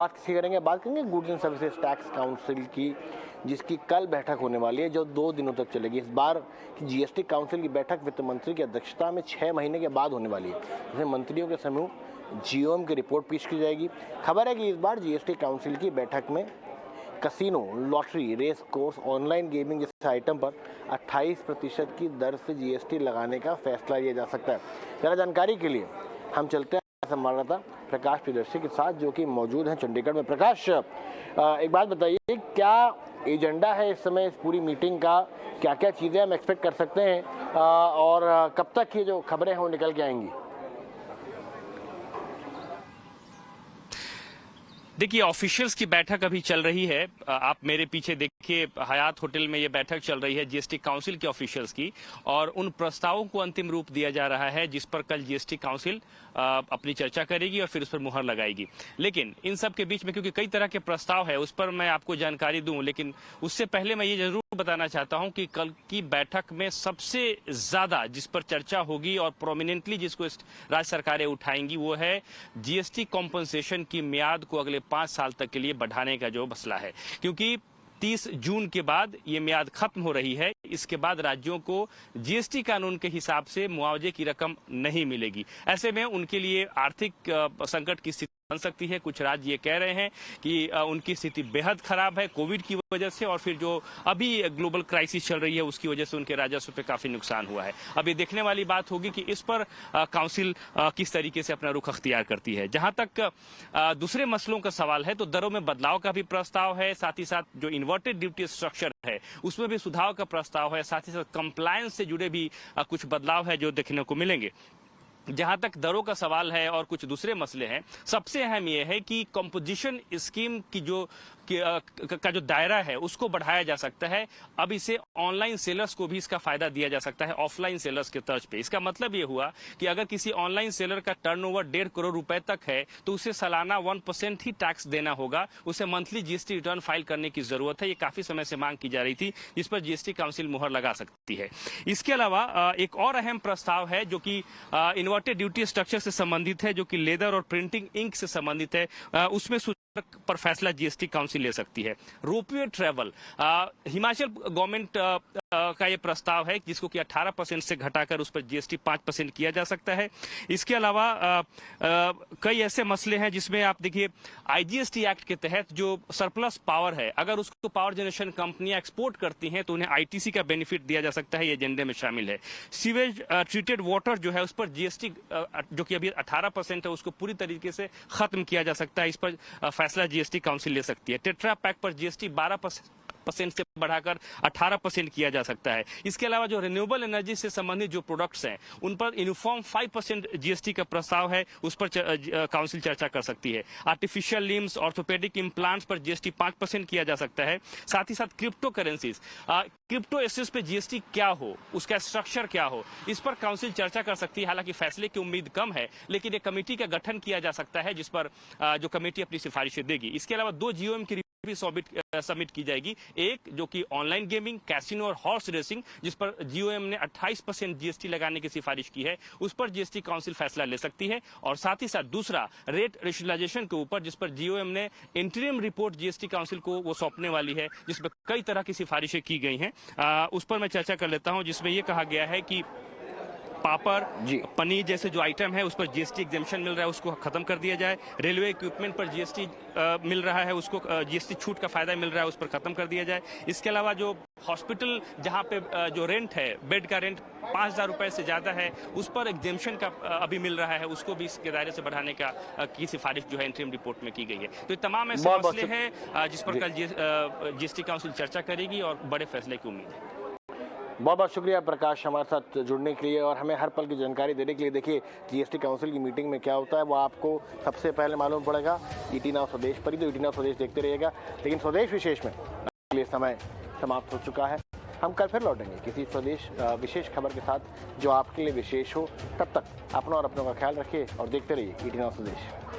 बात किसी करेंगे, बात करेंगे goods and services tax council की, जिसकी कल बैठक होने वाली है जो 2 दिनों तक चलेगी। इस बार की जीएसटी काउंसिल की बैठक वित्त मंत्री की अध्यक्षता में 6 महीने के बाद होने वाली है, जिसमें मंत्रियों के समूह जीओएम की रिपोर्ट पेश की जाएगी। खबर है कि इस बार जीएसटी काउंसिल की बैठक में casino, lottery, race course, online gaming जैसे आइटम पर 28% की दर से जीएसटी लगाने का फैसला लिया जा सकता है। ज़रा जानकारी के लिए हम चलते हैं संवाददाता प्रकाश प्रियदर्शी के साथ, जो कि मौजूद हैं चंडीगढ़ में। प्रकाश, एक बात बताइए, क्या एजेंडा है इस समय इस पूरी मीटिंग का? क्या क्या चीज़ें हम एक्सपेक्ट कर सकते हैं और कब तक ये जो खबरें हैं वो निकल के आएंगी? देखिए, ऑफिशियल्स की बैठक अभी चल रही है। आप मेरे पीछे देखिए, हयात होटल में ये बैठक चल रही है जीएसटी काउंसिल के ऑफिशियल्स की, और उन प्रस्तावों को अंतिम रूप दिया जा रहा है जिस पर कल जीएसटी काउंसिल अपनी चर्चा करेगी और फिर उस पर मुहर लगाएगी। लेकिन इन सब के बीच में क्योंकि कई तरह के प्रस्ताव है, उस पर मैं आपको जानकारी दूं, लेकिन उससे पहले मैं ये जरूर बताना चाहता हूं कि कल की बैठक में सबसे ज्यादा जिस पर चर्चा होगी और प्रोमिनेंटली जिसको राज्य सरकारें उठाएंगी वो है जीएसटी कॉम्पनसेशन की मियाद को अगले 5 साल तक के लिए बढ़ाने का जो मसला है, क्योंकि 30 जून के बाद ये मियाद खत्म हो रही है। इसके बाद राज्यों को जीएसटी कानून के हिसाब से मुआवजे की रकम नहीं मिलेगी। ऐसे में उनके लिए आर्थिक संकट की स्थिति बन सकती है। कुछ राज्य ये कह रहे हैं कि उनकी स्थिति बेहद खराब है कोविड की वजह से, और फिर जो अभी ग्लोबल क्राइसिस चल रही है उसकी वजह से उनके राजस्व पे काफी नुकसान हुआ है। अब ये देखने वाली बात होगी कि इस पर काउंसिल किस तरीके से अपना रुख अख्तियार करती है। जहां तक दूसरे मसलों का सवाल है तो दरों में बदलाव का भी प्रस्ताव है, साथ ही साथ जो इन्वर्टेड ड्यूटी स्ट्रक्चर है उसमें भी सुधार का प्रस्ताव है, साथ ही साथ कंप्लायंस से जुड़े भी कुछ बदलाव है जो देखने को मिलेंगे। जहां तक दरों का सवाल है और कुछ दूसरे मसले हैं, सबसे अहम यह है कि कंपोजिशन स्कीम की का जो दायरा है उसको बढ़ाया जा सकता है। अब इसे ऑनलाइन सेलर्स को भी इसका फायदा दिया जा सकता है ऑफलाइन सेलर्स के तर्ज पे। इसका मतलब ये हुआ कि अगर किसी ऑनलाइन सेलर का टर्नओवर 1.5 करोड़ रुपए तक है तो उसे सालाना 1% ही टैक्स देना होगा, उसे मंथली जीएसटी रिटर्न फाइल करने की जरूरत है। ये काफी समय से मांग की जा रही थी, जिस पर जीएसटी काउंसिल मुहर लगा सकती है। इसके अलावा एक और अहम प्रस्ताव है जो कि इन्वर्टेड ड्यूटी स्ट्रक्चर से संबंधित है, जो कि लेदर और प्रिंटिंग इंक से संबंधित है। उसमें पर फैसला जीएसटी काउंसिल ले सकती है। रोपवे ट्रेवल, हिमाचल गवर्नमेंट का ये प्रस्ताव है जिसको कि 18% से घटाकर उस पर जीएसटी 5% किया जा सकता है। इसके अलावा कई ऐसे मसले हैं जिसमें आप देखिए आईजीएसटी एक्ट के तहत जो सरप्लस पावर है, अगर उसको पावर जनरेशन कंपनियां एक्सपोर्ट करती हैं तो उन्हें आईटीसी का बेनिफिट दिया जा सकता है, ये एजेंडे में शामिल है। सीवेज ट्रीटेड वाटर जो है उस पर जीएसटी जो कि अभी 18% है उसको पूरी तरीके से खत्म किया जा सकता है, इस पर फैसला जीएसटी काउंसिल ले सकती है। टेट्रा पैक पर जीएसटी 12% से बढ़ाकर 18% किया जा सकता है। इसके अलावा जो रिन्यूएबल एनर्जी से संबंधित जो प्रोडक्ट्स हैं उन पर यूनिफॉर्म 5% जीएसटी का प्रस्ताव है, उस पर काउंसिल चर्चा कर सकती है। आर्टिफिशियल लिम्स, ऑर्थोपेडिक इम्प्लांट्स पर जीएसटी 5% किया जा सकता है। साथ ही साथ क्रिप्टो करेंसीज, क्रिप्टो एसेट्स पे जीएसटी क्या हो, उसका स्ट्रक्चर क्या हो, इस पर काउंसिल चर्चा कर सकती है। हालांकि फैसले की उम्मीद कम है, लेकिन एक कमेटी का गठन किया जा सकता है जिस पर जो कमेटी अपनी सिफारिशें देगी। इसके अलावा 2 जीओएम की भी सबमिट की जाएगी, एक जो कि ऑनलाइन गेमिंग, कैसीनो और हॉर्स रेसिंग, जिस पर जीओएम ने 28% जीएसटी लगाने की सिफारिश की है, उस पर जीएसटी काउंसिल फैसला ले सकती है। और साथ ही साथ दूसरा रेट रेशनलाइजेशन के ऊपर, जिस पर जीओएम ने इंटरिम रिपोर्ट जीएसटी काउंसिल को वो सौंपने वाली है, जिसमें कई तरह की सिफारिशें की गई हैं। उस पर मैं चर्चा कर लेता हूं, जिसमें यह कहा गया है कि पापड़, पनीर जैसे जो आइटम है उस पर जीएसटी एग्जेम्पशन मिल रहा है, उसको खत्म कर दिया जाए। रेलवे इक्विपमेंट पर जीएसटी मिल रहा है, उसको जीएसटी छूट का फायदा मिल रहा है, उस पर खत्म कर दिया जाए। इसके अलावा जो हॉस्पिटल जहां पे जो रेंट है, बेड का रेंट 5,000 रुपए से ज्यादा है, उस पर एग्जेम्पशन का अभी मिल रहा है, उसको भी इसके दायरे से बढ़ाने की सिफारिश जो है इंटरिम रिपोर्ट में की गई है। तो ये तमाम ऐसे मसले हैं जिस पर कल जीएसटी काउंसिल चर्चा करेगी और बड़े फैसले की उम्मीद है। बहुत बहुत शुक्रिया प्रकाश हमारे साथ जुड़ने के लिए और हमें हर पल की जानकारी देने के लिए। देखिए, जीएसटी काउंसिल की मीटिंग में क्या होता है वो आपको सबसे पहले मालूम पड़ेगा ईटी नाउ स्वदेश पर ही, तो ईटी नाउ स्वदेश देखते रहिएगा। लेकिन स्वदेश विशेष में अगले समय समाप्त हो चुका है। हम कल फिर लौटेंगे किसी स्वदेश विशेष खबर के साथ जो आपके लिए विशेष हो। तब तक अपना और अपनों का ख्याल रखिए और देखते रहिए ईटी नाउ स्वदेश।